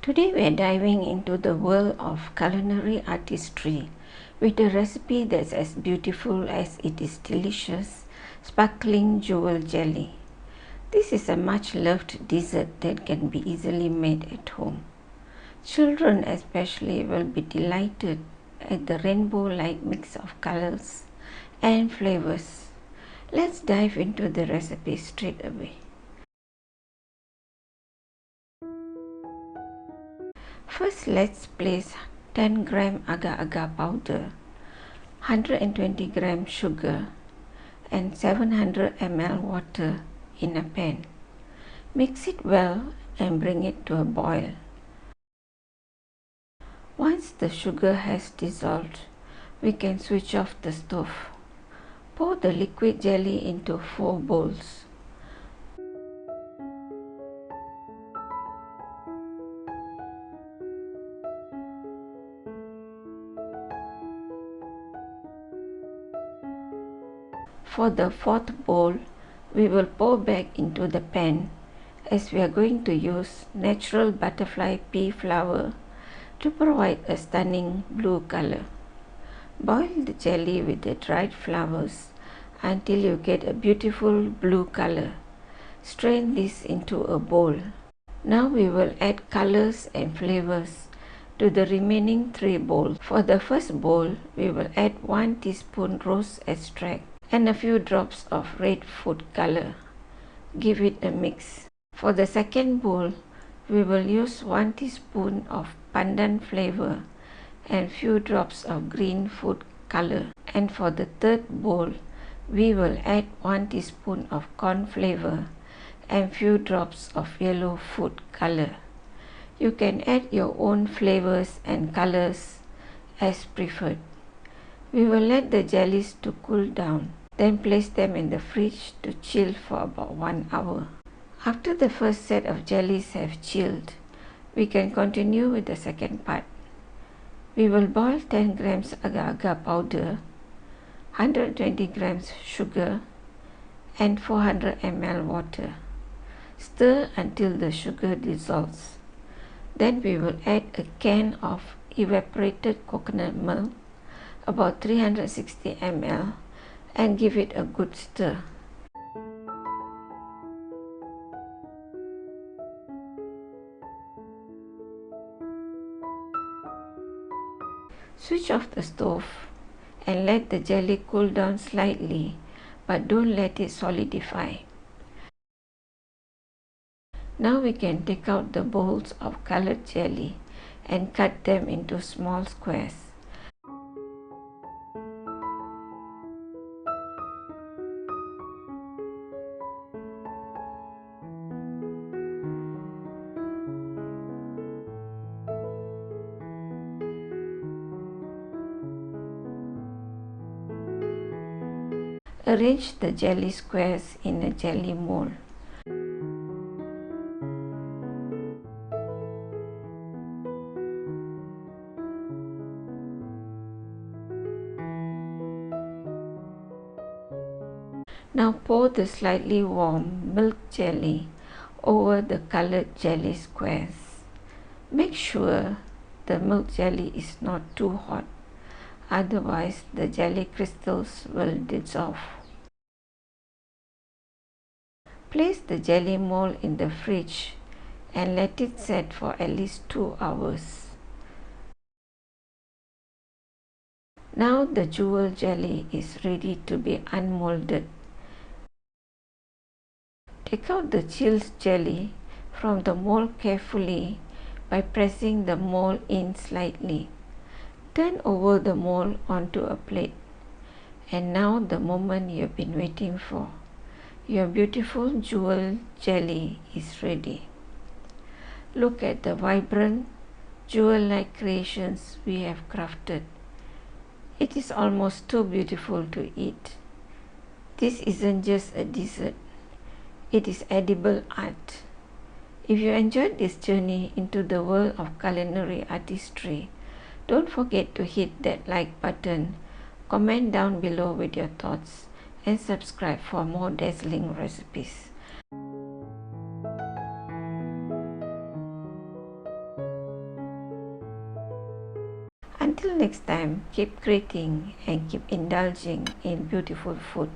Today we are diving into the world of culinary artistry with a recipe that's as beautiful as it is delicious, sparkling jewel jelly. This is a much loved dessert that can be easily made at home. Children especially will be delighted at the rainbow-like mix of colors and flavors. Let's dive into the recipe straight away. First, let's place 10 gram agar-agar powder, 120 gram sugar and 700 ml water in a pan. Mix it well and bring it to a boil. Once the sugar has dissolved, we can switch off the stove. Pour the liquid jelly into 4 bowls. For the 4th bowl, we will pour back into the pan as we are going to use natural butterfly pea flower to provide a stunning blue color. Boil the jelly with the dried flowers until you get a beautiful blue color. Strain this into a bowl. Now we will add colors and flavors to the remaining 3 bowls. For the first bowl, we will add 1 teaspoon rose extract and a few drops of red food color. Give it a mix. For the second bowl, we will use 1 teaspoon of pandan flavor and few drops of green food color. And for the third bowl, we will add 1 teaspoon of corn flavor and few drops of yellow food color. You can add your own flavors and colors as preferred. We will let the jellies to cool down, then place them in the fridge to chill for about 1 hour. After the first set of jellies have chilled, we can continue with the second part. We will boil 10 grams agar-agar powder, 120 grams sugar and 400 ml water. Stir until the sugar dissolves. Then we will add a can of evaporated coconut milk, about 360 ml, and give it a good stir. Switch off the stove and let the jelly cool down slightly, but don't let it solidify. Now we can take out the bowls of colored jelly and cut them into small squares. Arrange the jelly squares in a jelly mold. Now pour the slightly warm milk jelly over the colored jelly squares. Make sure the milk jelly is not too hot, otherwise the jelly crystals will dissolve. Place the jelly mold in the fridge and let it set for at least 2 hours. Now the jewel jelly is ready to be unmolded. Take out the chilled jelly from the mold carefully by pressing the mold in slightly. Turn over the mold onto a plate. And now the moment you have been waiting for. Your beautiful jewel jelly is ready. Look at the vibrant jewel-like creations we have crafted. It is almost too beautiful to eat. This isn't just a dessert. It is edible art. If you enjoyed this journey into the world of culinary artistry, don't forget to hit that like button, comment down below with your thoughts, and subscribe for more dazzling recipes. Until next time, keep creating and keep indulging in beautiful food.